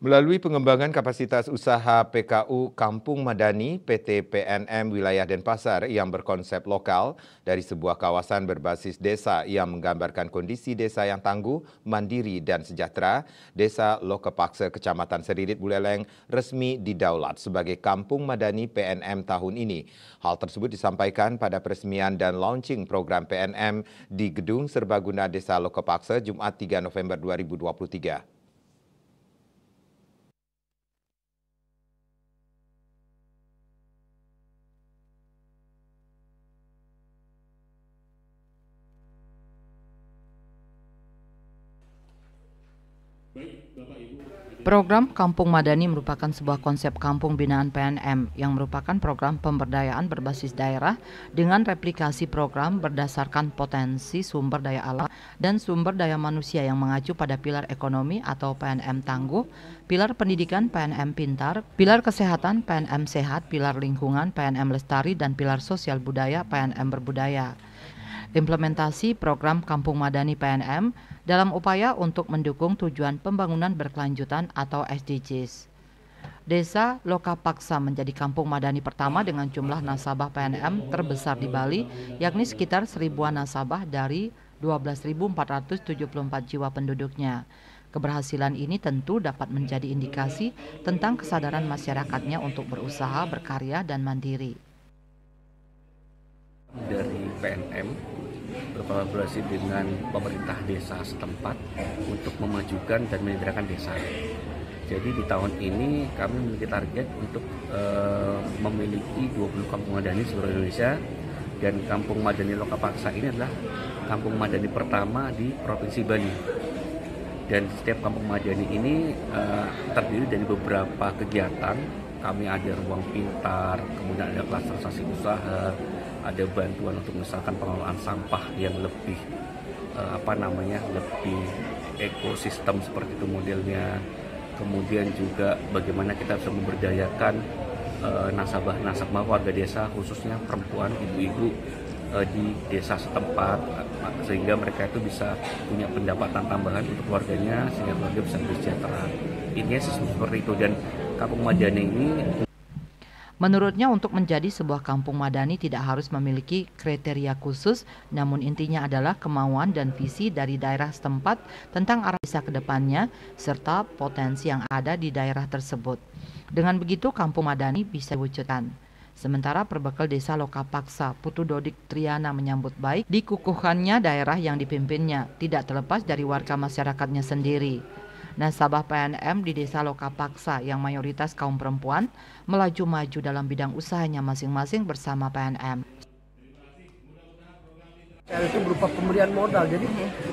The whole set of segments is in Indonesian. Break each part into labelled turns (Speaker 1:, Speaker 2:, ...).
Speaker 1: Melalui pengembangan kapasitas usaha PKU Kampung Madani, PT PNM Wilayah Denpasar yang berkonsep lokal dari sebuah kawasan berbasis desa yang menggambarkan kondisi desa yang tangguh, mandiri, dan sejahtera, Desa Lokapaksa, Kecamatan Seririt Buleleng resmi didaulat sebagai Kampung Madani PNM tahun ini. Hal tersebut disampaikan pada peresmian dan launching program PNM di Gedung Serbaguna Desa Lokapaksa, Jumat 3 November 2023.
Speaker 2: Program Kampung Madani merupakan sebuah konsep kampung binaan PNM yang merupakan program pemberdayaan berbasis daerah dengan replikasi program berdasarkan potensi sumber daya alam dan sumber daya manusia yang mengacu pada pilar ekonomi atau PNM Tangguh, pilar pendidikan PNM Pintar, pilar kesehatan PNM Sehat, pilar lingkungan PNM Lestari, dan pilar sosial budaya PNM Berbudaya. Implementasi program Kampung Madani PNM dalam upaya untuk mendukung tujuan pembangunan berkelanjutan atau SDGs. Desa Lokapaksa menjadi kampung madani pertama dengan jumlah nasabah PNM terbesar di Bali, yakni sekitar 1000-an nasabah dari 12.474 jiwa penduduknya. Keberhasilan ini tentu dapat menjadi indikasi tentang kesadaran masyarakatnya untuk berusaha, berkarya, dan mandiri.
Speaker 3: Dari PNM berkolaborasi dengan pemerintah desa setempat untuk memajukan dan menyejahterakan desa. Jadi di tahun ini kami memiliki target untuk memiliki 20 kampung madani seluruh Indonesia, dan Kampung Madani Lokapaksa ini adalah kampung madani pertama di Provinsi Bali. Dan setiap kampung madani ini terdiri dari beberapa kegiatan. Kami ada ruang pintar, kemudian ada klasterisasi usaha, ada bantuan untuk misalkan pengelolaan sampah yang lebih lebih ekosistem seperti itu modelnya. Kemudian juga bagaimana kita bisa memberdayakan nasabah warga desa, khususnya perempuan, ibu-ibu di desa setempat, sehingga mereka itu bisa punya pendapatan tambahan untuk keluarganya, sehingga keluarga bisa lebih sejahtera. Intinya seperti itu. Dan Kampung Madani ini,
Speaker 2: menurutnya, untuk menjadi sebuah kampung madani tidak harus memiliki kriteria khusus, namun intinya adalah kemauan dan visi dari daerah setempat tentang arah desa ke depannya, serta potensi yang ada di daerah tersebut. Dengan begitu, kampung madani bisa diwujudkan. Sementara perbekal Desa Lokapaksa, Putu Dodik Triana menyambut baik dikukuhkannya daerah yang dipimpinnya, tidak terlepas dari warga masyarakatnya sendiri. Nasabah PNM di Desa Lokapaksa yang mayoritas kaum perempuan melaju maju dalam bidang usahanya masing-masing bersama PNM.
Speaker 4: Itu berupa pemberian modal, jadi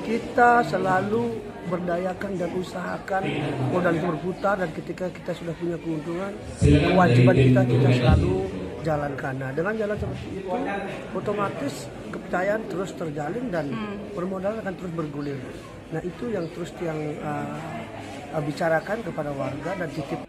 Speaker 4: kita selalu berdayakan dan usahakan modal itu berputar, dan ketika kita sudah punya keuntungan, kewajiban kita selalu jalankan. Nah, dengan jalan seperti itu, otomatis kepercayaan terus terjalin dan permodalan akan terus bergulir. Nah, itu yang terus bicarakan kepada warga dan titip.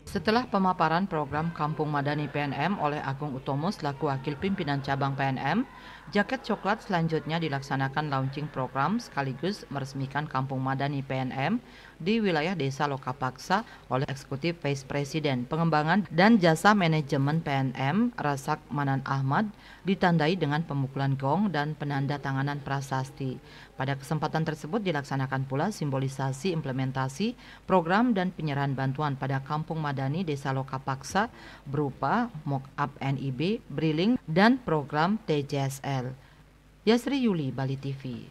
Speaker 2: Setelah pemaparan program Kampung Madani PNM oleh Agung Utomo selaku Wakil Pimpinan Cabang PNM, Jaket Coklat selanjutnya dilaksanakan launching program sekaligus meresmikan Kampung Madani PNM di wilayah Desa Lokapaksa oleh Eksekutif Vice Presiden Pengembangan dan Jasa Manajemen PNM Rasak Manan Ahmad, ditandai dengan pemukulan gong dan penanda tanganan prasasti. Pada kesempatan tersebut dilaksanakan pula simbolisasi implementasi program dan penyerahan bantuan pada Kampung Madani Desa Lokapaksa berupa mock-up NIB, briling, dan program TJSL. Yasri Yuli, Bali TV.